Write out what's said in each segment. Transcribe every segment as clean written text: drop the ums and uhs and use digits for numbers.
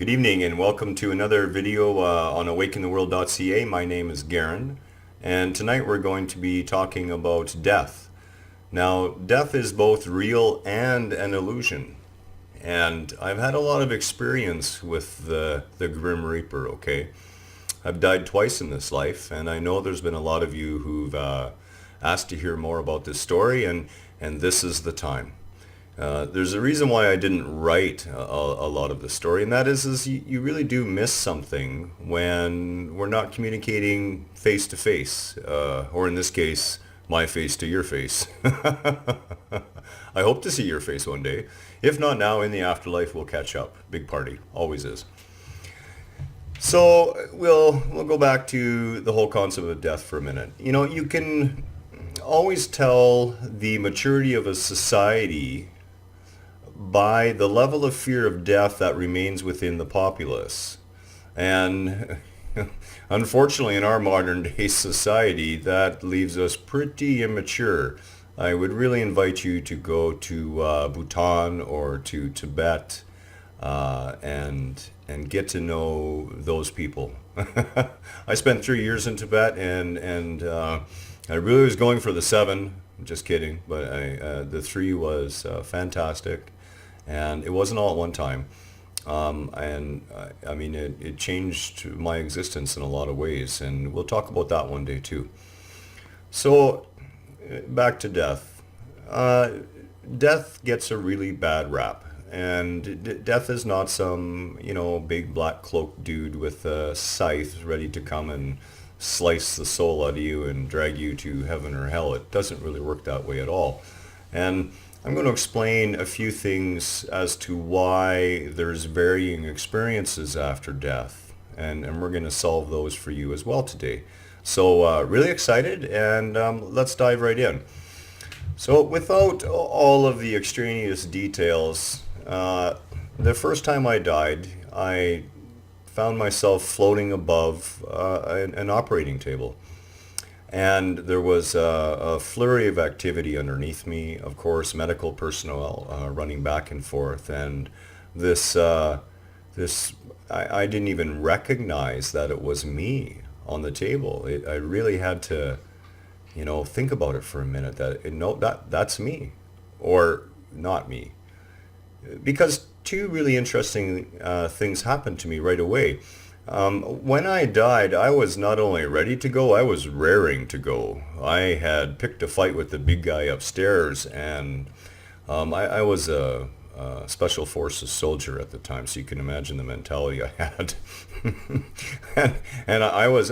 Good evening and welcome to another video on awakentheworld.ca. My name is Garhen, and tonight we're going to be talking about death. Now, death is both real and an illusion. And I've had a lot of experience with the Grim Reaper, okay? I've died twice in this life, and I know there's been a lot of you who've asked to hear more about this story, and this is the time. There's a reason why I didn't write a lot of the story, and that is you really do miss something when we're not communicating face to face, or in this case, my face to your face. I hope to see your face one day. If not now, in the afterlife, we'll catch up. Big party, always is. So we'll go back to the whole concept of death for a minute. You know, you can always tell the maturity of a society by the level of fear of death that remains within the populace. And unfortunately, in our modern day society, that leaves us pretty immature. I would really invite you to go to Bhutan or to Tibet and get to know those people. I spent 3 years in Tibet, and I really was going for the 7. Just kidding, but the 3 was fantastic. And it wasn't all at one time. I mean, it changed my existence in a lot of ways, and we'll talk about that one day too. So, back to death. Death gets a really bad rap, and death is not some, big black cloaked dude with a scythe ready to come and slice the soul out of you and drag you to heaven or hell. It doesn't really work that way at all. And I'm going to explain a few things as to why there's varying experiences after death, and we're going to solve those for you as well today. So really excited, and let's dive right in. So without all of the extraneous details, the first time I died, I found myself floating above an operating table. And there was a flurry of activity underneath me, of course, medical personnel running back and forth. And I didn't even recognize that it was me on the table. I really had to, think about it for a minute, that's me or not me. Because two really interesting things happened to me right away. When I died, I was not only ready to go, I was raring to go. I had picked a fight with the big guy upstairs, and I was a special forces soldier at the time, so you can imagine the mentality I had. and I was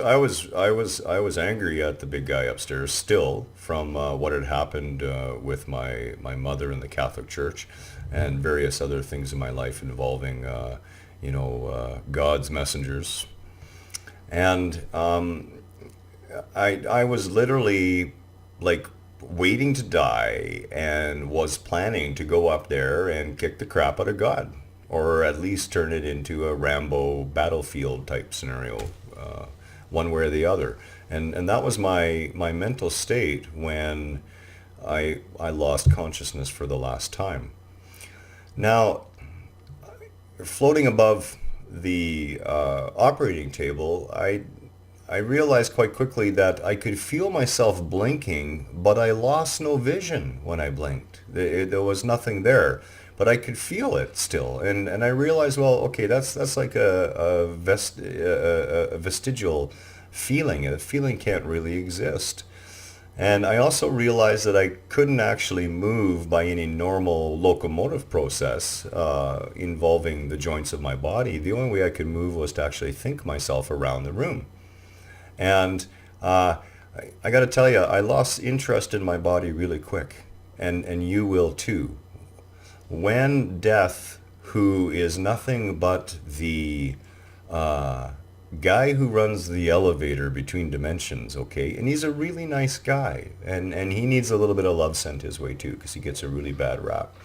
angry at the big guy upstairs still from what had happened with my mother in the Catholic Church and various other things in my life involving God's messengers. And I was literally like waiting to die and was planning to go up there and kick the crap out of God, or at least turn it into a Rambo battlefield type scenario, one way or the other. And that was my mental state when I lost consciousness for the last time. Now, floating above the operating table, I realized quite quickly that I could feel myself blinking, but I lost no vision when I blinked. There was nothing there, but I could feel it still. And I realized, well, okay, that's like a vestigial feeling. A feeling can't really exist. And I also realized that I couldn't actually move by any normal locomotive process involving the joints of my body. The only way I could move was to actually think myself around the room. And I got to tell you, I lost interest in my body really quick, and you will too. When death, who is nothing but the guy who runs the elevator between dimensions, okay? And he's a really nice guy, and he needs a little bit of love sent his way too, because he gets a really bad rap.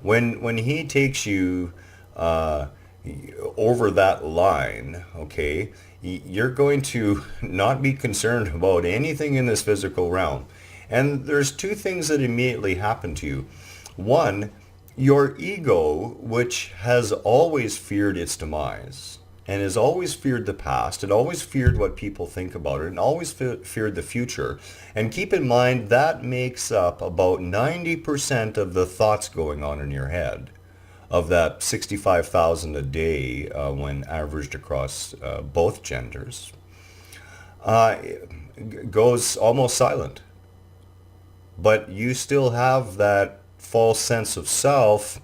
When he takes you over that line, okay, you're going to not be concerned about anything in this physical realm. And there's two things that immediately happen to you. One, Your ego, which has always feared its demise, and has always feared the past, and always feared what people think about it, and always feared the future. And keep in mind that makes up about 90% of the thoughts going on in your head, of that 65,000 a day when averaged across both genders, uh, goes almost silent. But you still have that false sense of self,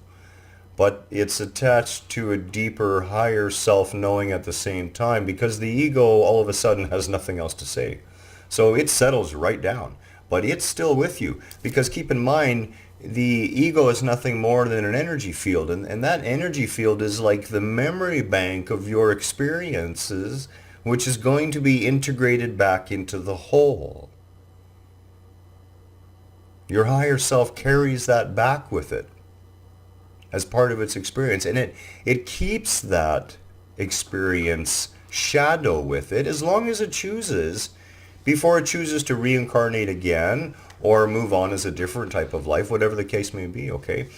but it's attached to a deeper, higher self-knowing at the same time, because the ego all of a sudden has nothing else to say. So it settles right down, but it's still with you, because keep in mind, the ego is nothing more than an energy field, and that energy field is like the memory bank of your experiences, which is going to be integrated back into the whole. Your higher self carries that back with it as part of its experience. And it keeps that experience shadow with it as long as it chooses, before it chooses to reincarnate again or move on as a different type of life, whatever the case may be, okay?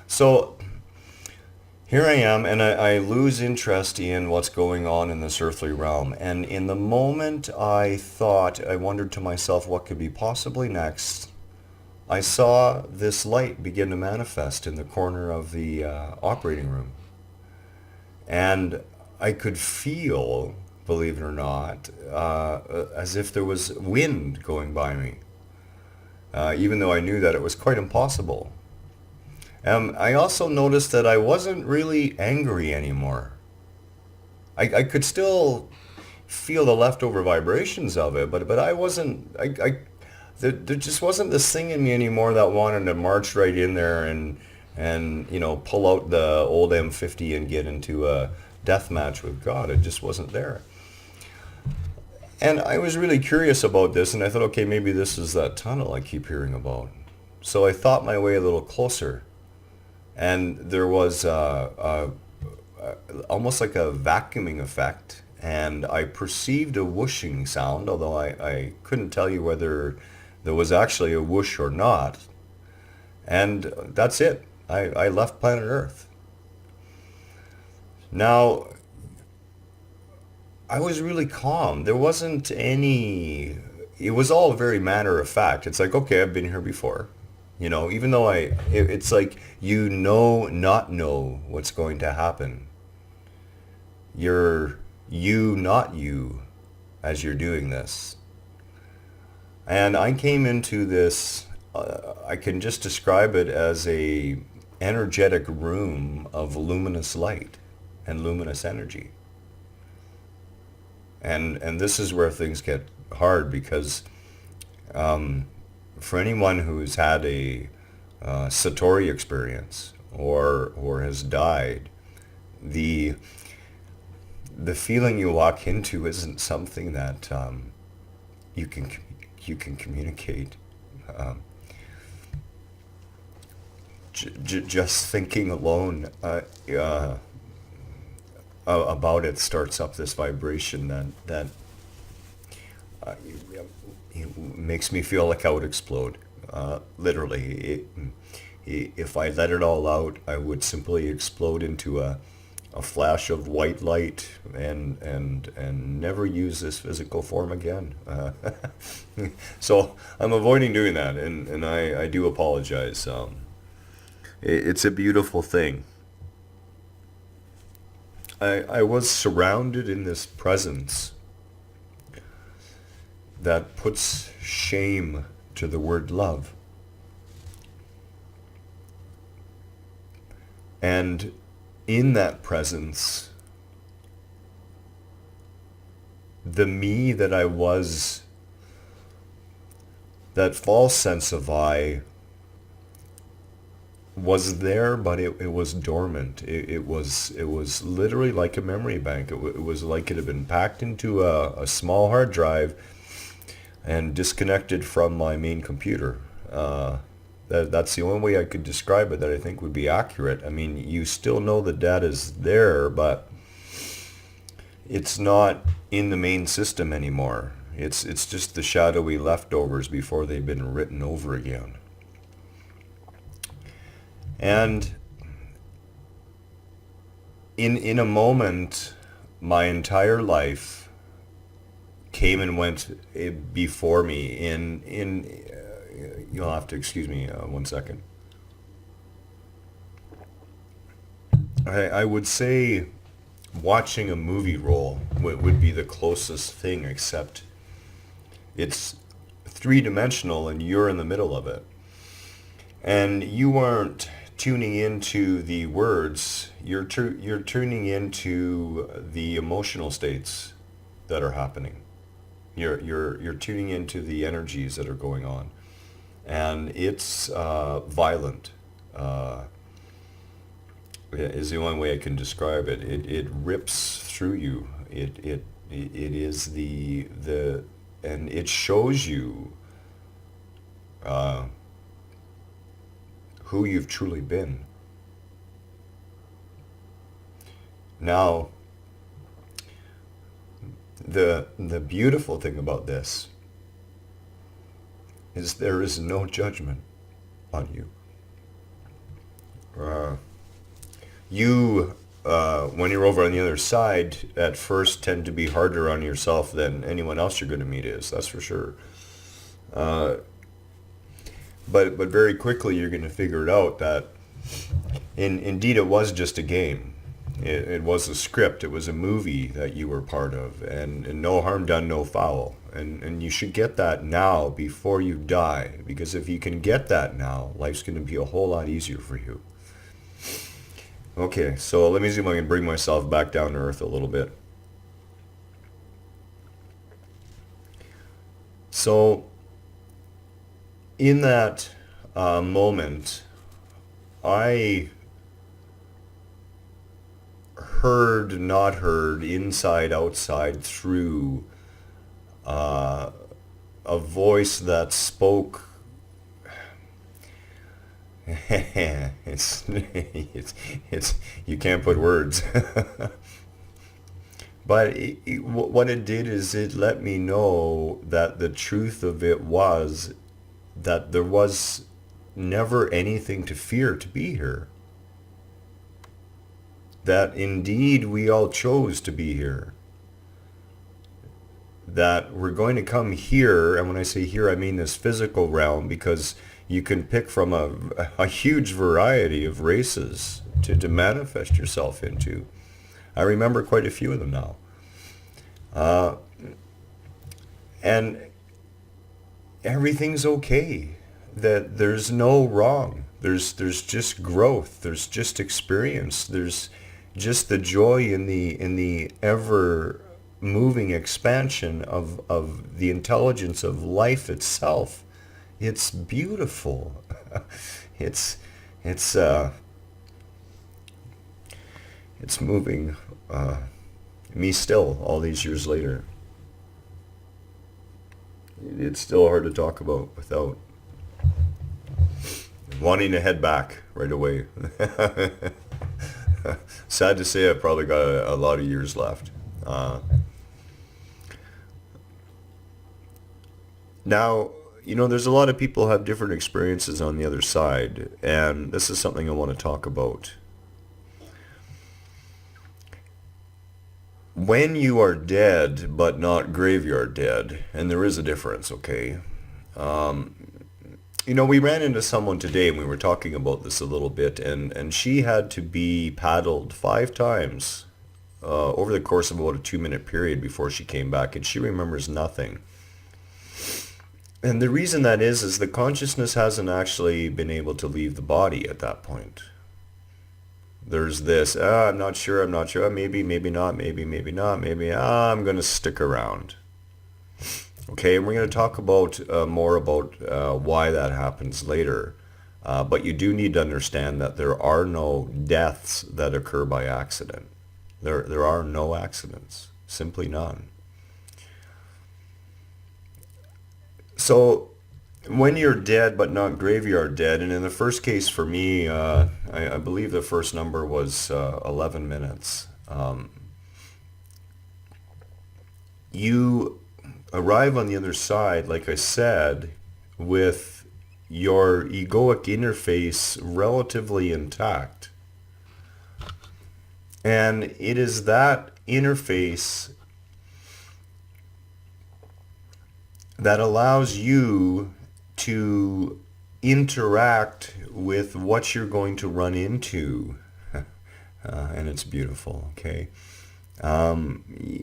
So here I am, and I lose interest in what's going on in this earthly realm. And in the moment I wondered to myself what could be possibly next, I saw this light begin to manifest in the corner of the operating room. And I could feel, believe it or not, as if there was wind going by me, even though I knew that it was quite impossible. I also noticed that I wasn't really angry anymore. I could still feel the leftover vibrations of it, but I wasn't, there just wasn't this thing in me anymore that wanted to march right in there and pull out the old M50 and get into a death match with God. It just wasn't there. And I was really curious about this, and I thought, okay, maybe this is that tunnel I keep hearing about. So I thought my way a little closer, and there was almost like a vacuuming effect, and I perceived a whooshing sound, although I couldn't tell you whether there was actually a whoosh or not. And that's it. I left planet Earth. Now, I was really calm. There wasn't any, it was all very matter of fact. It's like, okay, I've been here before. Even though it's like, not know what's going to happen. You're you, not you, as you're doing this. And I came into this, I can just describe it as a energetic room of luminous light and luminous energy. And this is where things get hard, because for anyone who's had a Satori experience or has died, the feeling you walk into isn't something that you can communicate. Just thinking alone about it starts up this vibration that it makes me feel like I would explode. Literally, if I let it all out, I would simply explode into a flash of white light and never use this physical form again. So I'm avoiding doing that, and I do apologize. It's a beautiful thing. I was surrounded in this presence that puts shame to the word love. And in that presence, the me that I was, that false sense of I, was there, but it was dormant. It was literally like a memory bank. It was like it had been packed into a small hard drive and disconnected from my main computer. That's the only way I could describe it that I think would be accurate. I mean, you still know the data is there, but it's not in the main system anymore. It's just the shadowy leftovers before they've been written over again. And in a moment, my entire life came and went before me. You'll have to excuse me 1 second. I would say watching a movie roll would be the closest thing, except it's three-dimensional and you're in the middle of it. And you aren't tuning into the words, you're tuning into the emotional states that are happening. You're tuning into the energies that are going on. And it's violent. Is the only way I can describe it. It rips through you. It is the and it shows you uh, who you've truly been. Now, the beautiful thing about this is there is no judgment on you. Uh, when you're over on the other side, at first tend to be harder on yourself than anyone else you're going to meet is. That's for sure. Uh, but very quickly you're going to figure it out that indeed it was just a game. It was a script. It was a movie that you were part of, and no harm done, no foul. And you should get that now before you die, because if you can get that now, life's going to be a whole lot easier for you. Okay, so let me see if I can bring myself back down to earth a little bit. So, in that moment, I heard, not heard, inside, outside, through a voice that spoke. it's you can't put words. But what it did is it let me know that the truth of it was that there was never anything to fear to be here. That indeed we all chose to be here. That we're going to come here, and when I say here, I mean this physical realm, because you can pick from a huge variety of races to manifest yourself into. I remember quite a few of them now. And everything's okay. That there's no wrong. There's just growth. There's just experience. There's just the joy in the ever moving expansion of the intelligence of life itself. It's beautiful. it's moving me still all these years later. It's still hard to talk about without wanting to head back right away. Sad to say, I've probably got a lot of years left. Now, there's a lot of people who have different experiences on the other side, and this is something I want to talk about. When you are dead, but not graveyard dead, and there is a difference, okay? We ran into someone today, and we were talking about this a little bit, and she had to be paddled 5 times over the course of about a 2-minute period before she came back, and she remembers nothing. And the reason that is the consciousness hasn't actually been able to leave the body at that point. There's this, I'm not sure, maybe not, maybe not, maybe I'm going to stick around. Okay, and we're going to talk about more about why that happens later. But you do need to understand that there are no deaths that occur by accident. There are no accidents, simply none. So when you're dead but not graveyard dead, and in the first case for me, I believe the first number was 11 minutes. You arrive on the other side, like I said, with your egoic interface relatively intact. And it is that interface that allows you to interact with what you're going to run into. And it's beautiful, okay?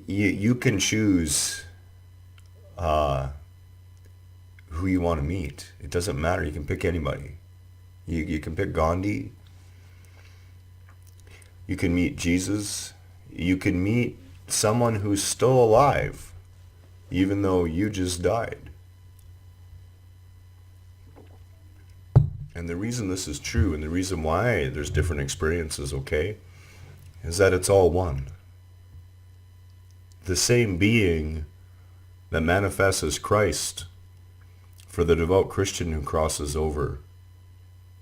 You can choose who you want to meet. It doesn't matter. You can pick anybody. You can pick Gandhi. You can meet Jesus. You can meet someone who's still alive, even though you just died. And the reason this is true, and the reason why there's different experiences, okay, is that it's all one. The same being that manifests as Christ for the devout Christian who crosses over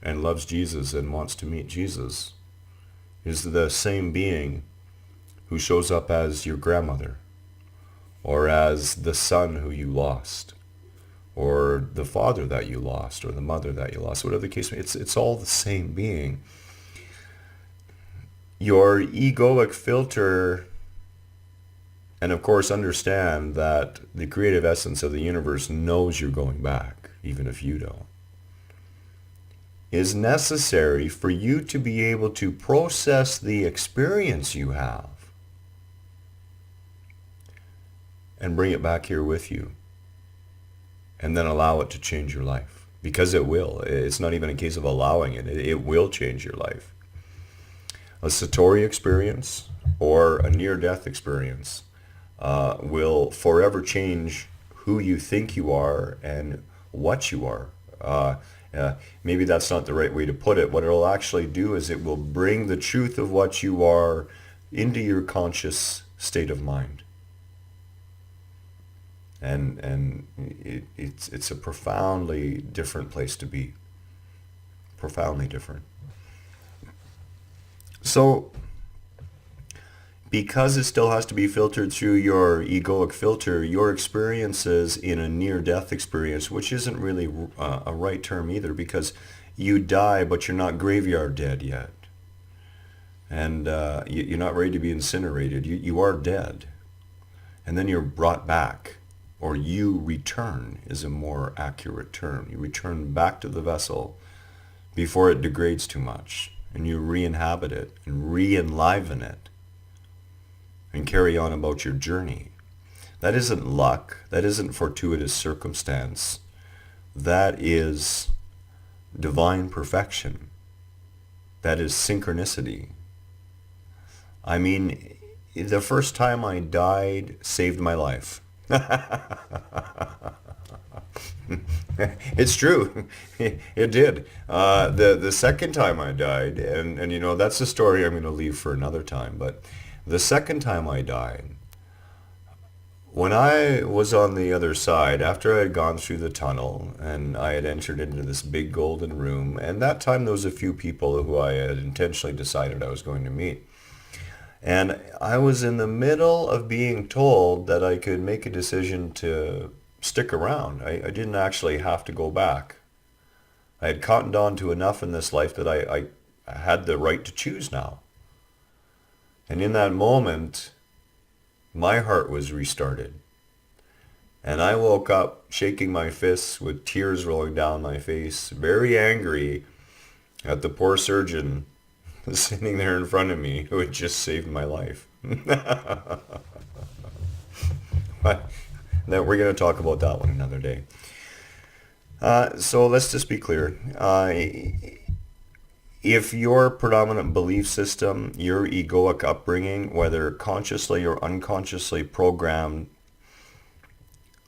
and loves Jesus and wants to meet Jesus is the same being who shows up as your grandmother, or as the son who you lost, or the father that you lost, or the mother that you lost, whatever the case may be. It's all the same being. Your egoic filter, and of course understand that the creative essence of the universe knows you're going back, even if you don't, is necessary for you to be able to process the experience you have and bring it back here with you, and then allow it to change your life. Because it will. It's not even a case of allowing it. It will change your life. A Satori experience or a near-death experience will forever change who you think you are and what you are. Maybe that's not the right way to put it. What it'll actually do is it will bring the truth of what you are into your conscious state of mind. And it's a profoundly different place to be. Profoundly different. So, because it still has to be filtered through your egoic filter, your experiences in a near-death experience, which isn't really a right term either, because you die, but you're not graveyard dead yet. And you're not ready to be incinerated. You are dead. And then you're brought back, or you return is a more accurate term. You return back to the vessel before it degrades too much, and you re-inhabit it and re-enliven it and carry on about your journey. That isn't luck. That isn't fortuitous circumstance. That is divine perfection. That is synchronicity. I mean, the first time I died saved my life. It's true. It did. The second time I died, and you know, that's a story I'm going to leave for another time, but the second time I died, when I was on the other side, after I had gone through the tunnel and I had entered into this big golden room, and that time there was a few people who I had intentionally decided I was going to meet. And I was in the middle of being told that I could make a decision to stick around. I didn't actually have to go back. I had cottoned on to enough in this life that I had the right to choose now. And in that moment, my heart was restarted. And I woke up shaking my fists with tears rolling down my face, very angry at the poor surgeon sitting there in front of me who had just saved my life. But now we're going to talk about that one another day. So let's just be clear. If your predominant belief system, your egoic upbringing, whether consciously or unconsciously programmed,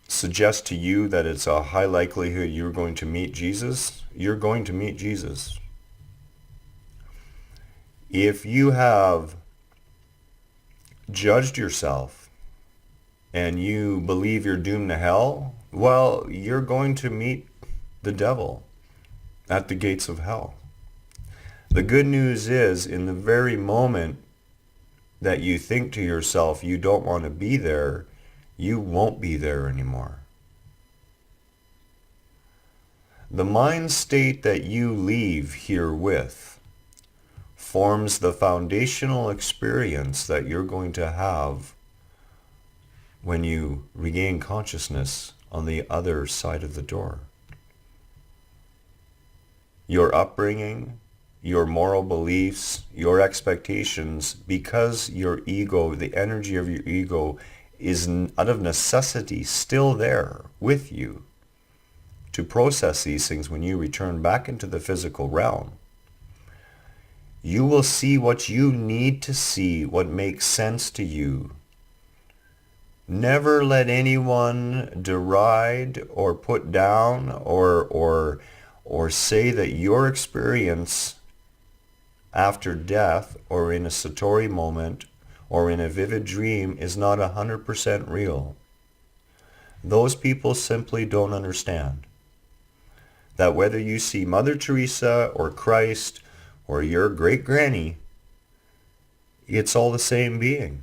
suggests to you that it's a high likelihood you're going to meet Jesus, you're going to meet Jesus. If you have judged yourself and you believe you're doomed to hell, well, you're going to meet the devil at the gates of hell. The good news is, in the very moment that you think to yourself you don't want to be there, you won't be there anymore. The mind state that you leave here with forms the foundational experience that you're going to have when you regain consciousness on the other side of the door. Your upbringing, your moral beliefs, your expectations, because your ego, the energy of your ego, is out of necessity still there with you to process these things when you return back into the physical realm. You will see what you need to see, what makes sense to you. Never let anyone deride or put down or say that your experience after death or in a Satori moment or in a vivid dream is not 100% real. Those people simply don't understand that whether you see Mother Teresa or Christ or your great granny, it's all the same being.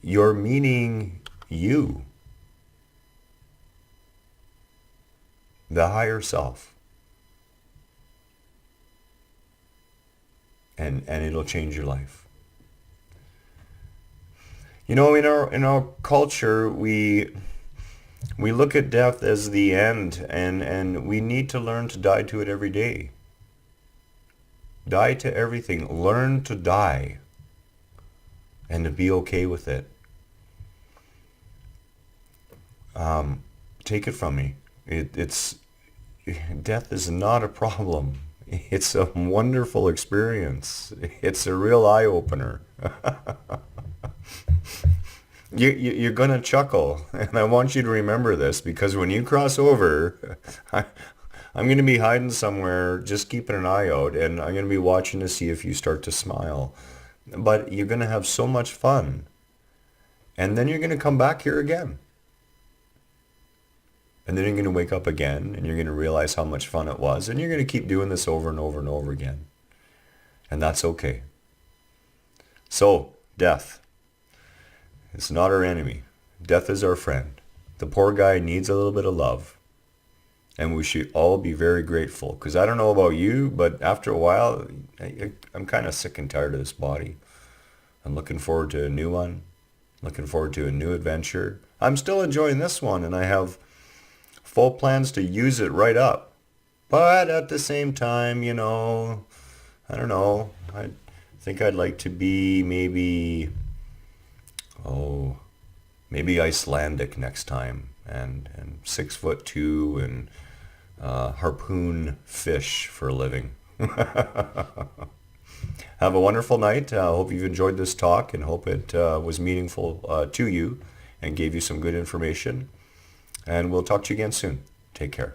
You're meaning you, the higher self. And it'll change your life. You know, in our culture, we look at death as the end, and we need to learn to die to it every day. Die to everything. Learn to die and to be okay with it. Take it from me. It's death is not a problem. It's a wonderful experience. It's a real eye-opener. You're going to chuckle, and I want you to remember this, because when you cross over, I'm going to be hiding somewhere, just keeping an eye out, and I'm going to be watching to see if you start to smile. But you're going to have so much fun, and then you're going to come back here again. And then you're going to wake up again, and you're going to realize how much fun it was, and you're going to keep doing this over and over and over again. And that's okay. So, death. It's not our enemy. Death is our friend. The poor guy needs a little bit of love. And we should all be very grateful. Because I don't know about you, but after a while, I'm kind of sick and tired of this body. I'm looking forward to a new one. Looking forward to a new adventure. I'm still enjoying this one, and I have full plans to use it right up. But at the same time, you know, I don't know. I think I'd like to be maybe Icelandic next time, and 6'2" and harpoon fish for a living. Have a wonderful night. I hope you've enjoyed this talk, and hope it was meaningful to you and gave you some good information. And we'll talk to you again soon. Take care.